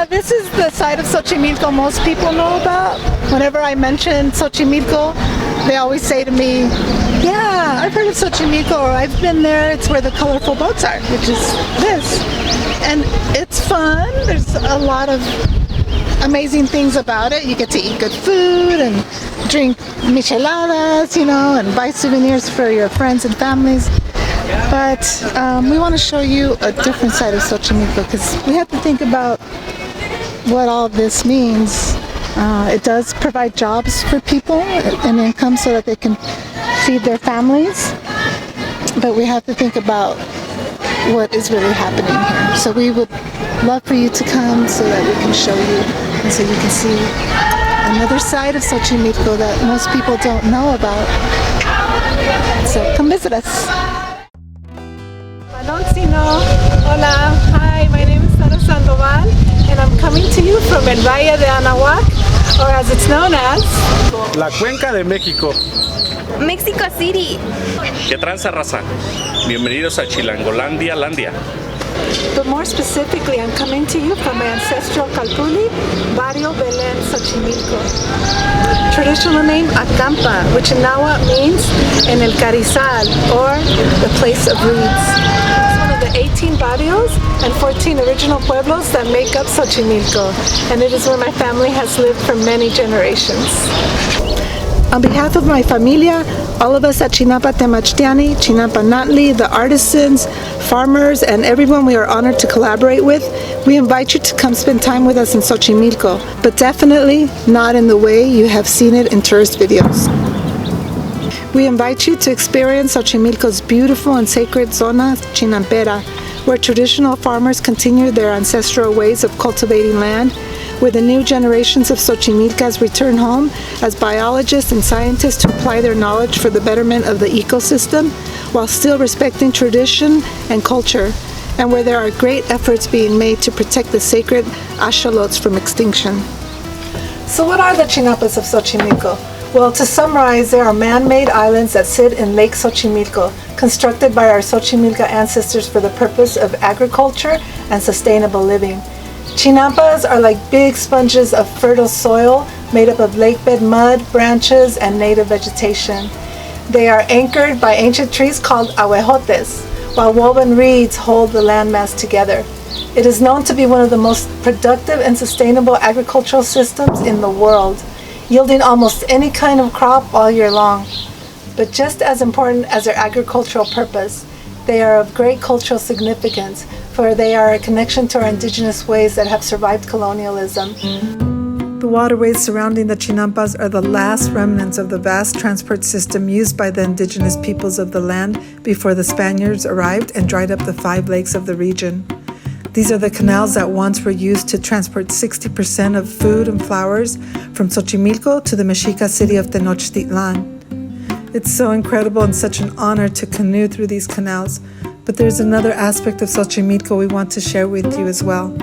Yeah, this is the side of Xochimilco most people know about. Whenever I mention Xochimilco, they always say to me, yeah, I've heard of Xochimilco, or I've been there. It's where the colorful boats are, which is this. And it's fun. There's a lot of amazing things about it. You get to eat good food and drink micheladas, and buy souvenirs for your friends and families. But we want to show you a different side of Xochimilco, because we have to think about what all of this means. It does provide jobs for people and income so that they can feed their families. But we have to think about what is really happening here. So we would love for you to come so that we can show you and so you can see another side of Xochimilco that most people don't know about. So come visit us. Hola, hi, my name is Sara Sandoval and I'm coming to you from El Valle de Anahuac, or as it's known as La Cuenca de México. Mexico City. ¿Qué tranza, raza? Bienvenidos a Chilangolandia, Landia. But more specifically, I'm coming to you from my ancestral Calpulli, Barrio Belén, Xochimilco. Traditional name Acampa, which in Nahuatl means en el Carizal, or the place of reeds. It's one of the 18 barrios and 14 original pueblos that make up Xochimilco, and it is where my family has lived for many generations. On behalf of my familia, all of us at Chinampa Tenochtitlán, Chinampa Natli, the artisans, farmers, and everyone we are honored to collaborate with, we invite you to come spend time with us in Xochimilco, but definitely not in the way you have seen it in tourist videos. We invite you to experience Xochimilco's beautiful and sacred zona, chinampera, where traditional farmers continue their ancestral ways of cultivating land, where the new generations of Xochimilcas return home as biologists and scientists to apply their knowledge for the betterment of the ecosystem while still respecting tradition and culture, and where there are great efforts being made to protect the sacred axolots from extinction. So what are the chinampas of Xochimilco? Well, to summarize, there are man-made islands that sit in Lake Xochimilco, constructed by our Xochimilca ancestors for the purpose of agriculture and sustainable living. Chinampas are like big sponges of fertile soil made up of lakebed mud, branches, and native vegetation. They are anchored by ancient trees called ahuejotes, while woven reeds hold the landmass together. It is known to be one of the most productive and sustainable agricultural systems in the world, yielding almost any kind of crop all year long. But just as important as their agricultural purpose, they are of great cultural significance, for they are a connection to our indigenous ways that have survived colonialism. The waterways surrounding the Chinampas are the last remnants of the vast transport system used by the indigenous peoples of the land before the Spaniards arrived and dried up the 5 lakes of the region. These are the canals that once were used to transport 60% of food and flowers from Xochimilco to the Mexica city of Tenochtitlán. It's so incredible and such an honor to canoe through these canals, but there's another aspect of Xochimilco we want to share with you as well.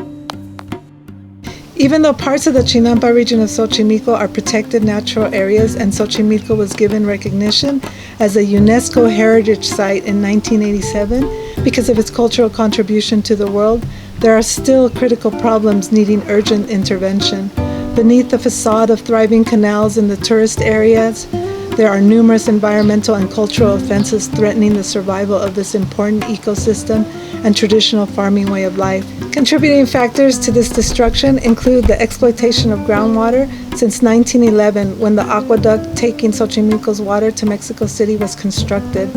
Even though parts of the Chinampa region of Xochimilco are protected natural areas and Xochimilco was given recognition as a UNESCO Heritage Site in 1987 because of its cultural contribution to the world, there are still critical problems needing urgent intervention. Beneath the facade of thriving canals in the tourist areas, there are numerous environmental and cultural offenses threatening the survival of this important ecosystem and traditional farming way of life. Contributing factors to this destruction include the exploitation of groundwater since 1911, when the aqueduct taking Xochimilco's water to Mexico City was constructed,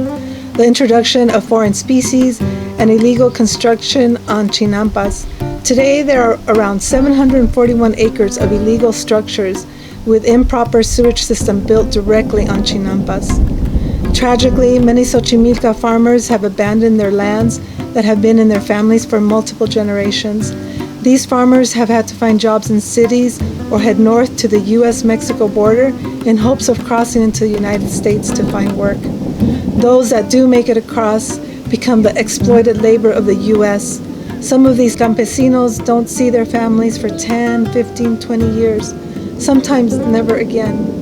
the introduction of foreign species, and illegal construction on Chinampas. Today, there are around 741 acres of illegal structures with improper sewage system built directly on Chinampas. Tragically, many Xochimilca farmers have abandoned their lands that have been in their families for multiple generations. These farmers have had to find jobs in cities or head north to the U.S.-Mexico border in hopes of crossing into the United States to find work. Those that do make it across become the exploited labor of the U.S. Some of these campesinos don't see their families for 10, 15, 20 years, sometimes never again.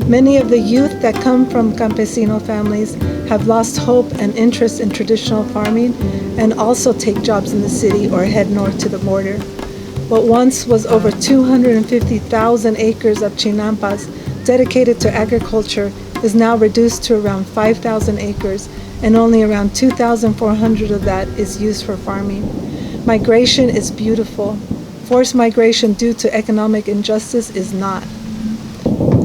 Many of the youth that come from campesino families have lost hope and interest in traditional farming and also take jobs in the city or head north to the border. What once was over 250,000 acres of chinampas dedicated to agriculture is now reduced to around 5,000 acres, and only around 2,400 of that is used for farming. Migration is beautiful. Forced migration due to economic injustice is not.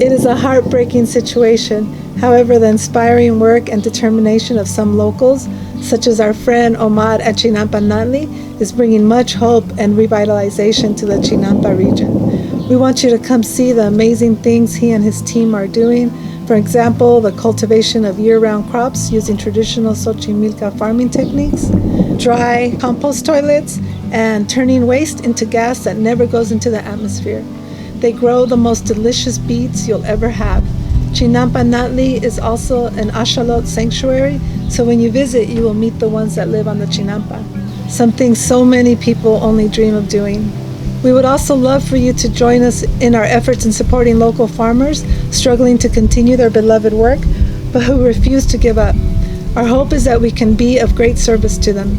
It is a heartbreaking situation. However, the inspiring work and determination of some locals, such as our friend Omar at Chinampera, is bringing much hope and revitalization to the Chinampa region. We want you to come see the amazing things he and his team are doing. For example, the cultivation of year-round crops using traditional Xochimilco farming techniques, dry compost toilets, and turning waste into gas that never goes into the atmosphere. They grow the most delicious beets you'll ever have. Chinampera is also an axolotl sanctuary, so when you visit, you will meet the ones that live on the Chinampa, something so many people only dream of doing. We would also love for you to join us in our efforts in supporting local farmers struggling to continue their beloved work, but who refuse to give up. Our hope is that we can be of great service to them.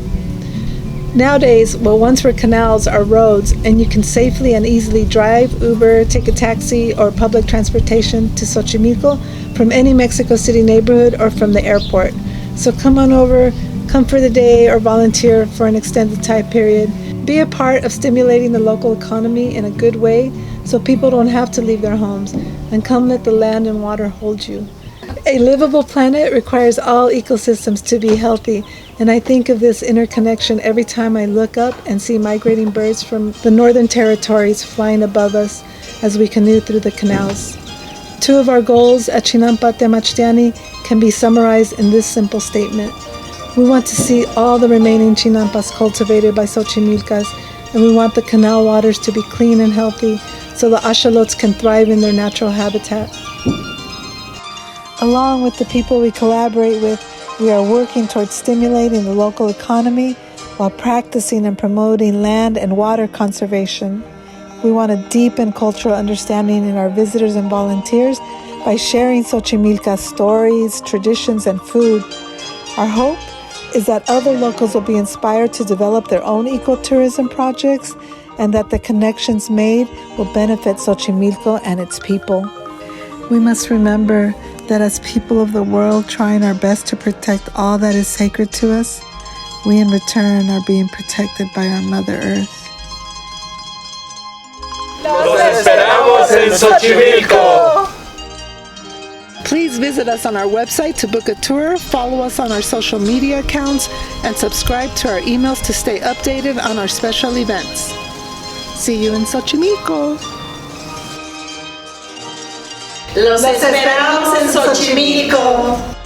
Nowadays, what once were canals are roads, and you can safely and easily drive, Uber, take a taxi, or public transportation to Xochimilco from any Mexico City neighborhood or from the airport. So come on over, come for the day, or volunteer for an extended time period. Be a part of stimulating the local economy in a good way so people don't have to leave their homes, and come let the land and water hold you. A livable planet requires all ecosystems to be healthy, and I think of this interconnection every time I look up and see migrating birds from the northern territories flying above us as we canoe through the canals. Two of our goals at Chinampa Tenochtitlán can be summarized in this simple statement. We want to see all the remaining chinampas cultivated by Xochimilcas, and we want the canal waters to be clean and healthy so the axolots can thrive in their natural habitat. Along with the people we collaborate with, we are working towards stimulating the local economy while practicing and promoting land and water conservation. We want to deepen cultural understanding in our visitors and volunteers by sharing Xochimilca's stories, traditions, and food. Our hope is that other locals will be inspired to develop their own ecotourism projects, and that the connections made will benefit Xochimilco and its people. We must remember that as people of the world trying our best to protect all that is sacred to us, we in return are being protected by our Mother Earth. ¡Los esperamos en Xochimilco! Please visit us on our website to book a tour, follow us on our social media accounts, and subscribe to our emails to stay updated on our special events. See you in Xochimilco! Los esperamos en Xochimilco.